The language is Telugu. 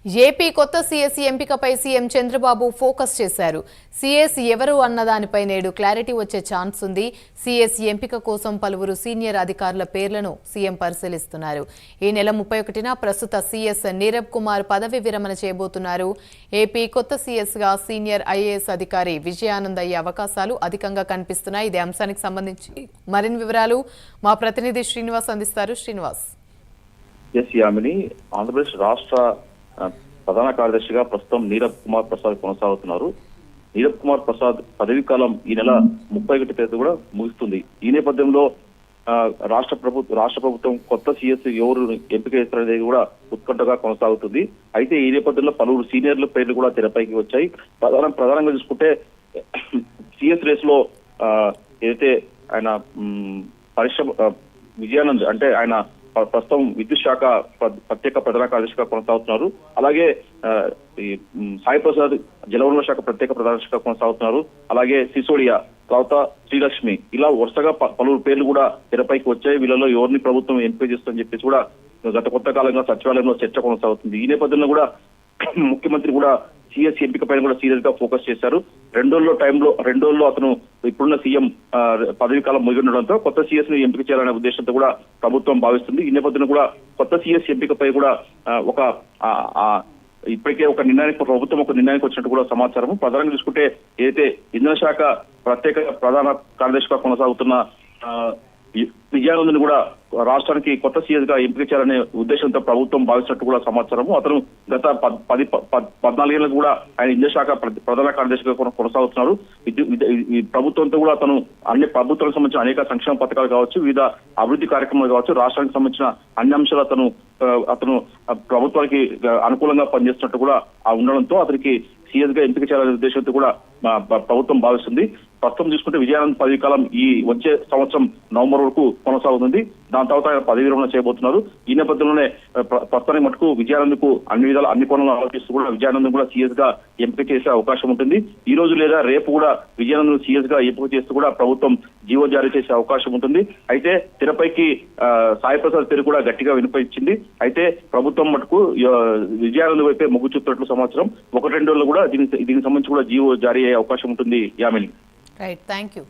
ఏపీ కొత్త సీఎస్ ఎంపికపై సీఎం చంద్రబాబు ఫోకస్ చేశారు. సీఎస్ ఎవరు అన్నదానిపై నేడు క్లారిటీ వచ్చే ఛాన్స్ ఉంది. సీఎస్ ఎంపిక కోసం పలువురు సీనియర్ అధికారుల పేర్లను సీఎం పరిశీలిస్తున్నారు. ఈ నెల 31న ప్రస్తుత సీఎస్ నీరబ్ కుమార్ పదవి విరమణ చేయబోతున్నారు. ఏపీ కొత్త సీఎస్ గా సీనియర్ ఐఏఎస్ అధికారి విజయానంద్ అయ్యే అవకాశాలు అధికంగా కనిపిస్తున్నాయి. ఇదే అంశానికి సంబంధించి మరిన్ని వివరాలు మా ప్రతినిధి శ్రీనివాస్ అందిస్తారు. శ్రీనివాస్. ఆంధ్రప్రదేశ్ రాష్ట్ర ప్రధాన కార్యదర్శిగా ప్రస్తుతం నీరబ్ కుమార్ ప్రసాద్ కొనసాగుతున్నారు. నీరబ్ కుమార్ ప్రసాద్ పదవీ కాలం ఈ నెల 31 తేదీ కూడా ముగుస్తుంది. ఈ నేపథ్యంలో రాష్ట్ర ప్రభుత్వం కొత్త సీఎస్ ఎవరు ఎంపిక చేస్తారనేది కూడా ఉత్కంఠగా కొనసాగుతుంది. అయితే ఈ నేపథ్యంలో పలువురు సీనియర్ల పేర్లు కూడా తెరపైకి వచ్చాయి. ప్రధానంగా చూసుకుంటే సీఎస్ రేస్ లో ఏదైతే ఆయన విజయానంద్ అంటే ఆయన ప్రస్తుతం విద్యుత్ శాఖ ప్రత్యేక ప్రధాన కార్యదర్శిగా కొనసాగుతున్నారు. అలాగే సాయి ప్రసాద్ జలవనరుల శాఖ ప్రత్యేక ప్రధాన కొనసాగుతున్నారు. అలాగే సిసోడియా, తర్వాత శ్రీలక్ష్మి, ఇలా వరుసగా పలువురు పేర్లు కూడా తెరపైకి వచ్చాయి. వీళ్ళలో ఎవరిని ప్రభుత్వం ఎంపిక చేస్తుందని చెప్పేసి కూడా గత కొంతకాలంగా సచివాలయంలో చర్చ కొనసాగుతుంది. ఈ నేపథ్యంలో కూడా ముఖ్యమంత్రి కూడా సీఎస్ ఎంపిక పైన కూడా సీరియస్ గా ఫోకస్ చేశారు. రెండు రోజుల్లో అతను ఇప్పుడున్న సీఎం పదవీ కాలం ముగిఉండడంతో కొత్త సీఎస్ ను ఎంపిక చేయాలనే ఉద్దేశంతో కూడా ప్రభుత్వం భావిస్తుంది. ఈ నేపథ్యంలో కూడా కొత్త సీఎస్ ఎంపికపై కూడా ఇప్పటికే ప్రభుత్వం ఒక నిర్ణయానికి వచ్చినట్టు కూడా సమాచారం. ప్రధానంగా చూసుకుంటే ఏదైతే ఇంధన శాఖ ప్రత్యేక ప్రధాన కార్యదర్శిగా కొనసాగుతున్న విజయానంద్ కూడా రాష్ట్రానికి కొత్త సీఎస్ గా ఎంపిక చేయాలనే ఉద్దేశంతో ప్రభుత్వం భావించినట్టు కూడా సమాచారము. అతను గత 14 ఏళ్లకు కూడా ఆయన ఇంధన శాఖ ప్రధాన కార్యదర్శిగా కొనసాగుతున్నారు. ఈ ప్రభుత్వంతో కూడా అతను అన్ని ప్రభుత్వాలకు సంబంధించిన అనేక సంక్షేమ పథకాలు కావచ్చు, వివిధ అభివృద్ధి కార్యక్రమాలు కావచ్చు, రాష్ట్రానికి సంబంధించిన అన్ని అంశాలు అతను ప్రభుత్వానికి అనుకూలంగా పనిచేస్తున్నట్టు కూడా ఉండడంతో అతనికి సీఎస్ గా ఎంపిక చేయాలనే ఉద్దేశంతో కూడా ప్రభుత్వం భావిస్తుంది. ప్రస్తుతం చూసుకుంటే విజయానంద్ పదవీ కాలం ఈ వచ్చే సంవత్సరం నవంబర్ వరకు కొనసాగుతుంది. దాని తర్వాత ఆయన పదవి విరమణ చేయబోతున్నారు. ఈ నేపథ్యంలోనే ప్రస్తుతానికి మటుకు విజయానంద్ కు అన్ని కోణాలు ఆలోచిస్తూ కూడా విజయానంద్ కూడా సీఎస్ గా ఎంపిక చేసే అవకాశం ఉంటుంది. ఈ రోజు లేదా రేపు కూడా విజయానంద్ సీఎస్ గా ఎంపిక చేస్తూ కూడా ప్రభుత్వం జీవో జారీ చేసే అవకాశం ఉంటుంది. అయితే తెరపైకి సాయి ప్రసాద్ పేరు కూడా గట్టిగా వినిపించింది. అయితే ప్రభుత్వం మటుకు విజయానంద్ వైపే మొగ్గు చూపుతున్నట్లు సమాచారం. 1-2 రోజుల్లో కూడా దీనికి సంబంధించి కూడా జీవో జారీ అయ్యే అవకాశం ఉంటుంది. యామిని. Right, thank you.